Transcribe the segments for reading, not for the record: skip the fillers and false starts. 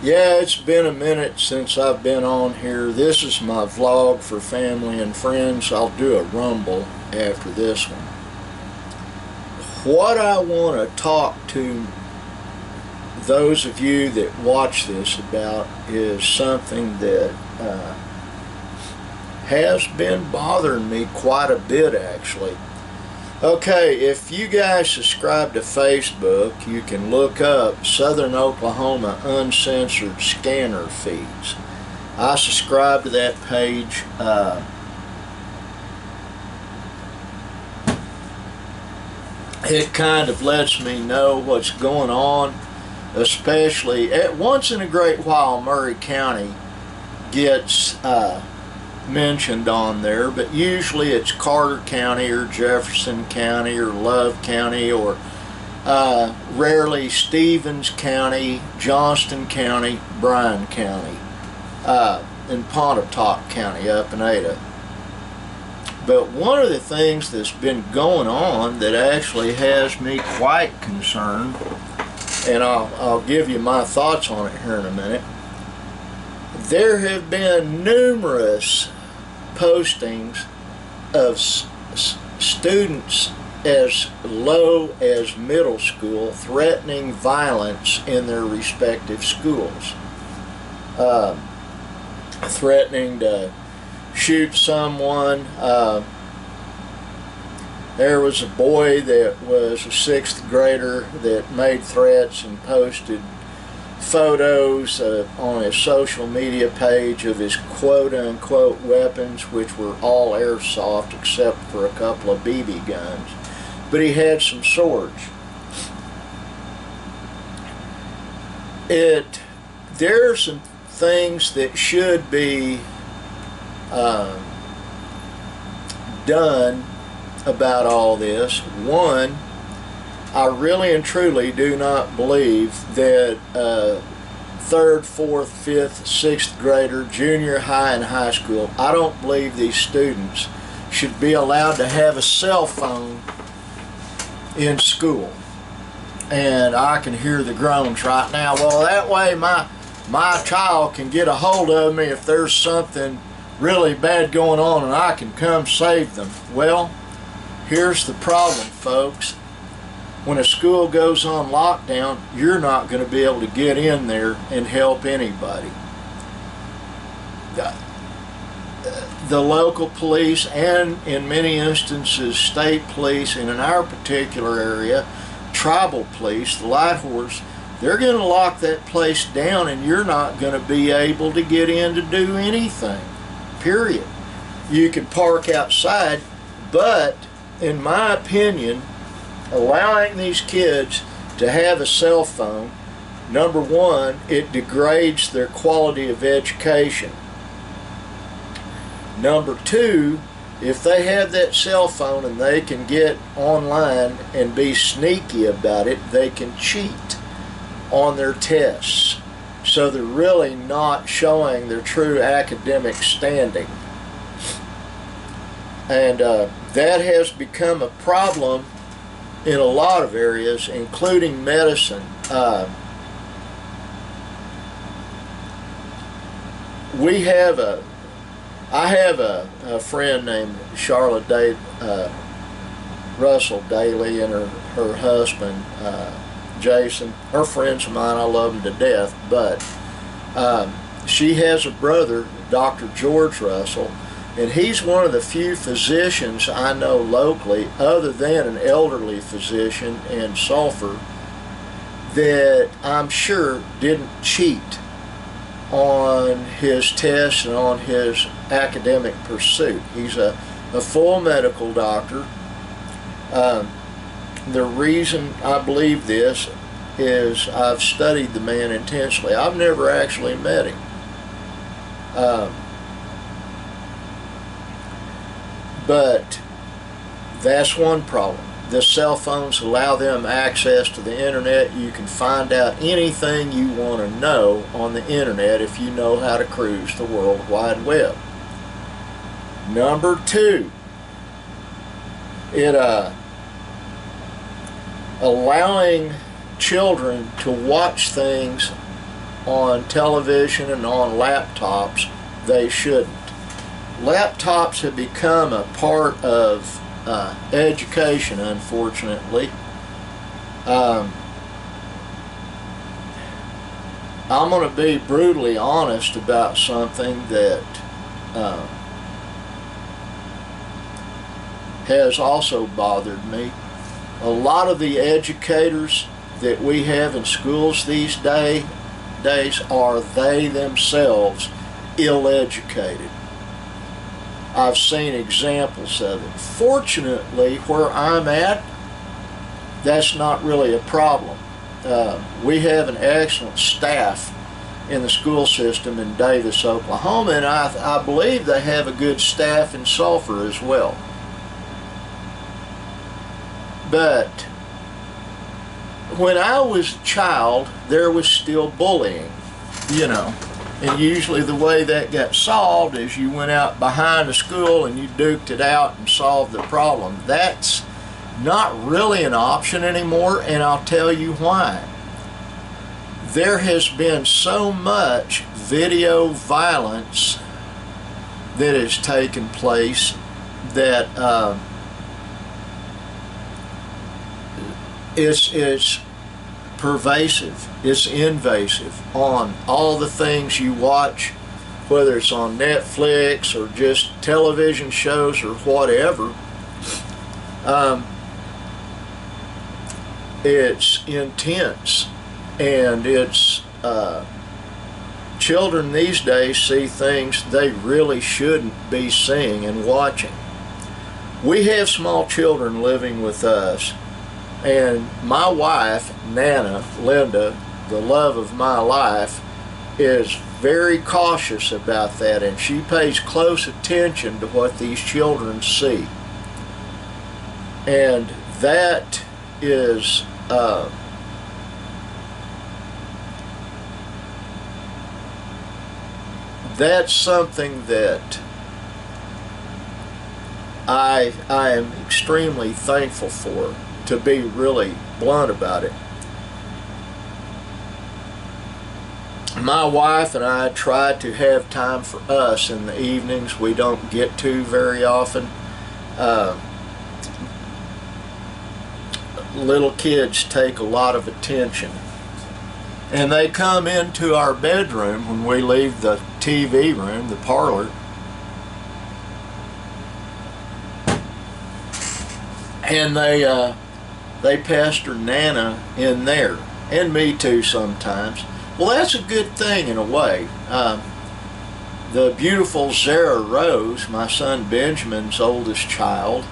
Yeah, it's been a minute since I've been on here. This is my vlog for family and friends. I'll do a rumble after this one. What I want to talk to those of you that watch this about is something that has been bothering me quite a bit, actually. Okay, if you guys subscribe to Facebook, you can look up Southern Oklahoma Uncensored Scanner Feeds. I subscribe to that page. It kind of lets me know what's going on, especially once in a great while Murray County gets mentioned on there, but usually it's Carter County or Jefferson County or Love County, or rarely Stevens County, Johnston County, Bryan County, and Pontotoc County up in Ada. But one of the things that's been going on that actually has me quite concerned, and I'll give you my thoughts on it here in a minute. There have been numerous postings of students as low as middle school threatening violence in their respective schools, threatening to shoot someone. There was a boy that was a 6th grader that made threats and posted photos on his social media page of his quote-unquote weapons, which were all airsoft except for a couple of BB guns. But he had some swords. There are some things that should be done about all this. One, I really and truly do not believe that 3rd, 4th, 5th, 6th grader, junior high and high school, I don't believe these students should be allowed to have a cell phone in school. And I can hear the groans right now. Well, that way my child can get a hold of me if there's something really bad going on and I can come save them. Well, here's the problem, folks. When a school goes on lockdown, you're not going to be able to get in there and help anybody. The local police, and in many instances state police, and in our particular area, tribal police, the Light Horse, they're going to lock that place down and you're not going to be able to get in to do anything, period. You can park outside, but in my opinion, allowing these kids to have a cell phone, number one, it degrades their quality of education. Number two, if they have that cell phone and they can get online and be sneaky about it, they can cheat on their tests. So they're really not showing their true academic standing. And that has become a problem in a lot of areas, including medicine. I have a friend named Charlotte Russell Daly, and her husband Jason. Her friends of mine, I love them to death, but she has a brother, Dr. George Russell, and he's one of the few physicians I know locally, other than an elderly physician in Sulphur, that I'm sure didn't cheat on his tests and on his academic pursuit. He's a full medical doctor. The reason I believe this is I've studied the man intensely. I've never actually met him. But that's one problem. The cell phones allow them access to the internet. You can find out anything you want to know on the internet if you know how to cruise the World Wide Web. Number two, it allowing children to watch things on television and on laptops, they shouldn't. Laptops have become a part of education, unfortunately. I'm going to be brutally honest about something that has also bothered me. A lot of the educators that we have in schools these days are they themselves ill-educated. I've seen examples of it. Fortunately, where I'm at, that's not really a problem. We have an excellent staff in the school system in Davis, Oklahoma, and I believe they have a good staff in Sulphur as well. But when I was a child, there was still bullying, you know. And usually the way that got solved is you went out behind the school and you duked it out and solved the problem. That's not really an option anymore, and I'll tell you why. There has been so much video violence that has taken place that it's pervasive, it's invasive on all the things you watch, whether it's on Netflix or just television shows or whatever. It's intense, and it's children these days see things they really shouldn't be seeing and watching. We have small children living with us, and my wife, Nana, Linda, the love of my life, is very cautious about that, and she pays close attention to what these children see. And that is that's something that I am extremely thankful for, to be really blunt about it. My wife and I try to have time for us in the evenings. We don't get to very often. Little kids take a lot of attention, and they come into our bedroom when we leave the TV room, the parlor, and they pester Nana in there, and me too sometimes. Well, that's a good thing in a way. The beautiful Zara Rose, my son Benjamin's oldest child,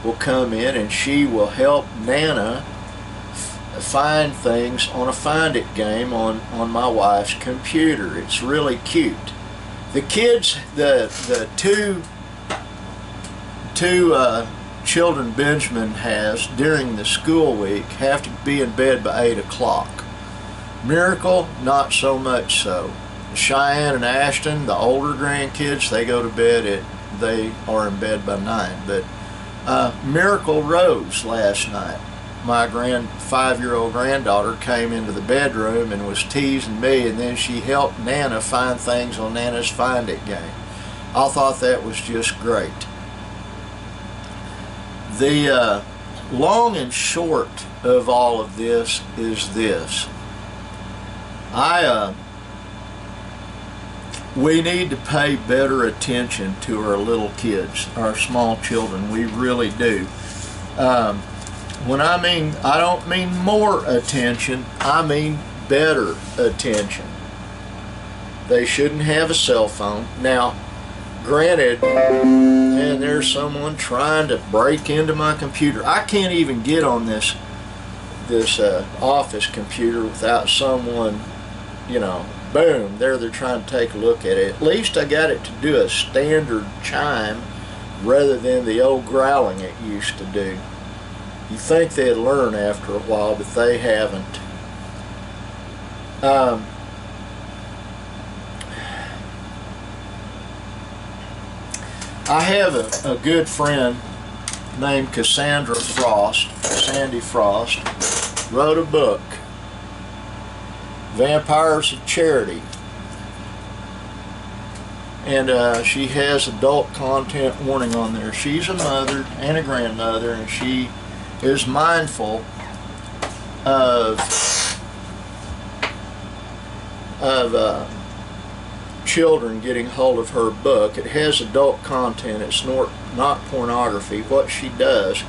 will come in and she will help Nana find things on a Find It game on my wife's computer. It's really cute. The kids, the two children Benjamin has during the school week have to be in bed by 8 o'clock. Miracle, not so much so. Cheyenne and Ashton, the older grandkids, they go to bed they are in bed by 9. But Miracle Rose last night, my 5-year-old granddaughter, came into the bedroom and was teasing me, and then she helped Nana find things on Nana's Find It game. I thought that was just great. The long and short of all of this is this. We need to pay better attention to our little kids, our small children. We really do. When I don't mean more attention, I mean better attention. They shouldn't have a cell phone. Now, granted, and there's someone trying to break into my computer. I can't even get on this office computer without someone, you know, boom, there they're trying to take a look at it. At least I got it to do a standard chime rather than the old growling it used to do. You think they'd learn after a while, but they haven't. I have a good friend named Cassandra Frost, Sandy Frost, wrote a book Vampires of Charity. And she has adult content warning on there. She's a mother and a grandmother, and she is mindful of children getting hold of her book. It has adult content. It's not pornography. What she does,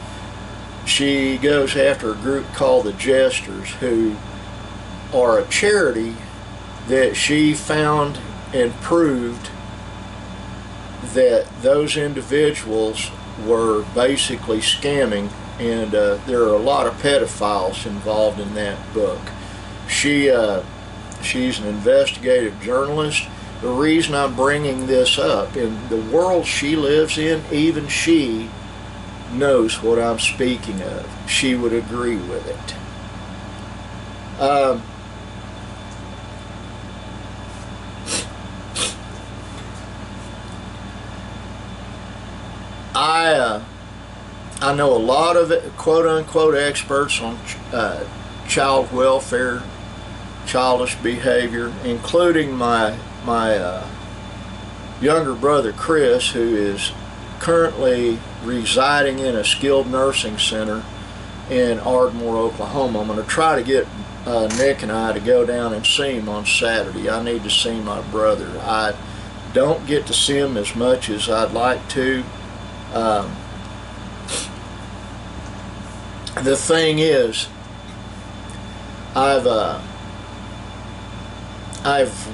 she goes after a group called the Jesters, who are a charity that she found and proved that those individuals were basically scamming, and there are a lot of pedophiles involved in that book. She's an investigative journalist. The reason I'm bringing this up, in the world she lives in, even she knows what I'm speaking of. She would agree with it. I know a lot of quote-unquote experts on child welfare, childish behavior, including my younger brother Chris, who is currently residing in a skilled nursing center in Ardmore, Oklahoma. I'm going to try to get Nick and I to go down and see him on Saturday. I need to see my brother. I don't get to see him as much as I'd like to. The thing is, I've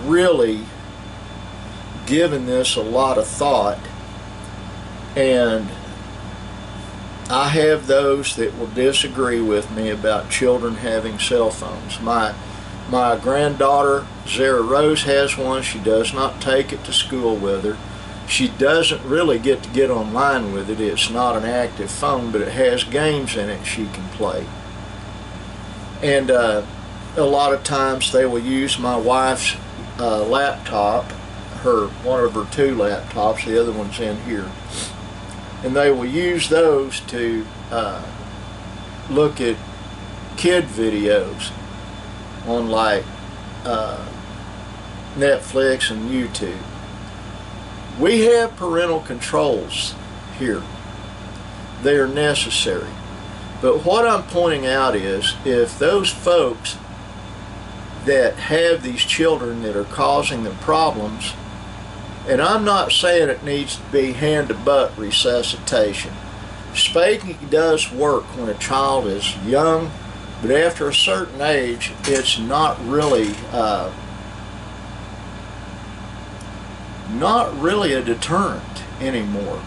really given this a lot of thought, and I have those that will disagree with me about children having cell phones. My granddaughter Zara Rose has one. She does not take it to school with her. She doesn't really get to get online with it. It's not an active phone, but it has games in it she can play. And a lot of times they will use my wife's laptop, one of her two laptops, the other one's in here, and they will use those to look at kid videos on like Netflix and YouTube. We have parental controls here. They are necessary. But what I'm pointing out is, if those folks that have these children that are causing them problems, and I'm not saying it needs to be hand-to-butt resuscitation. Spanking does work when a child is young, but after a certain age, it's not really a deterrent anymore.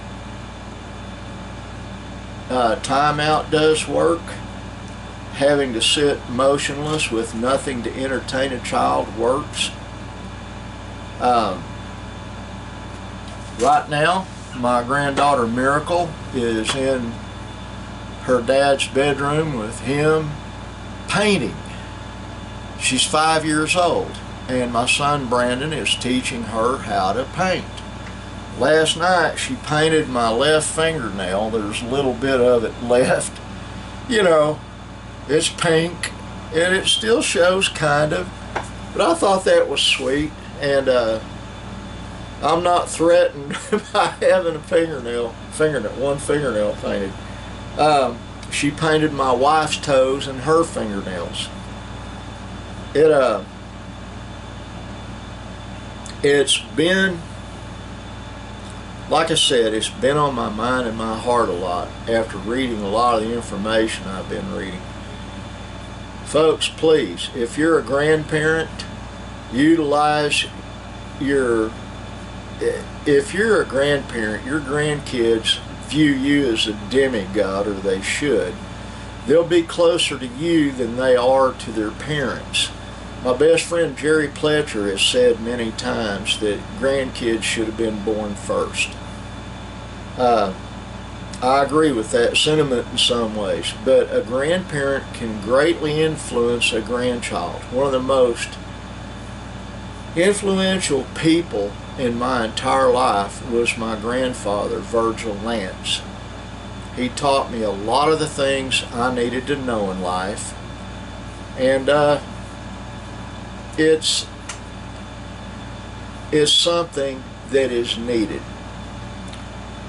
Timeout does work. Having to sit motionless with nothing to entertain a child works. Right now, my granddaughter Miracle is in her dad's bedroom with him painting. She's 5 years old, and my son Brandon is teaching her how to paint. Last night she painted my left fingernail. There's a little bit of it left. You know, it's pink, and it still shows kind of, but I thought that was sweet, and I'm not threatened by having one fingernail painted. She painted my wife's toes and her fingernails. It's been, like I said, it's been on my mind and my heart a lot after reading a lot of the information I've been reading. Folks, please, if you're a grandparent, utilize if you're a grandparent, your grandkids view you as a demigod, or they should. They'll be closer to you than they are to their parents. My best friend Jerry Pletcher has said many times that grandkids should have been born first. I agree with that sentiment in some ways, but a grandparent can greatly influence a grandchild. One of the most influential people in my entire life was my grandfather, Virgil Lance. He taught me a lot of the things I needed to know in life, and it's something that is needed.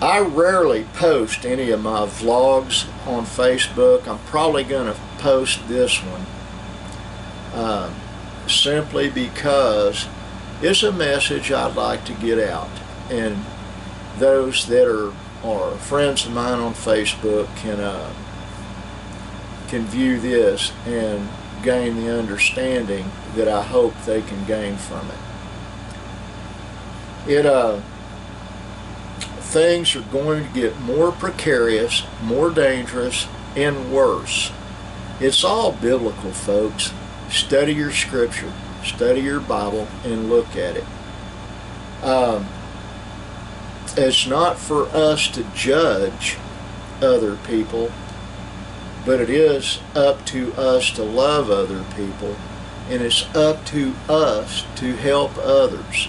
I rarely post any of my vlogs on Facebook. I'm probably going to post this one simply because it's a message I'd like to get out, and those that are friends of mine on Facebook can view this and gain the understanding that I hope they can gain from it. Things are going to get more precarious, more dangerous, and worse. It's all biblical, folks. Study your scripture, study your Bible, and look at it. It's not for us to judge other people, but it is up to us to love other people, and it's up to us to help others.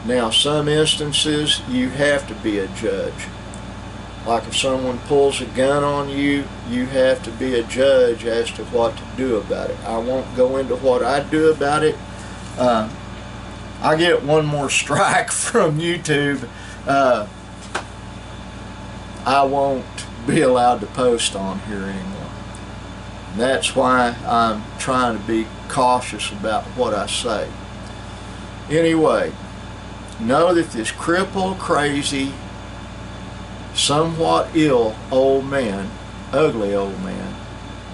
Now, some instances you have to be a judge. Like if someone pulls a gun on you, you have to be a judge as to what to do about it. I won't go into what I do about it. I get one more strike from YouTube. I won't be allowed to post on here anymore. And that's why I'm trying to be cautious about what I say. Anyway, know that this crippled, crazy, somewhat ill old man, ugly old man,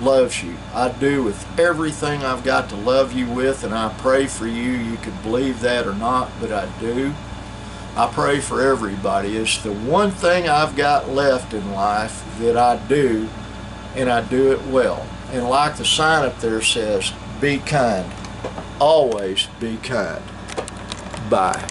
loves you. I do with everything I've got to love you with, and I pray for you. You could believe that or not, but I do. I pray for everybody. It's the one thing I've got left in life that I do, and I do it well. And like the sign up there says, be kind. Always be kind. Bye.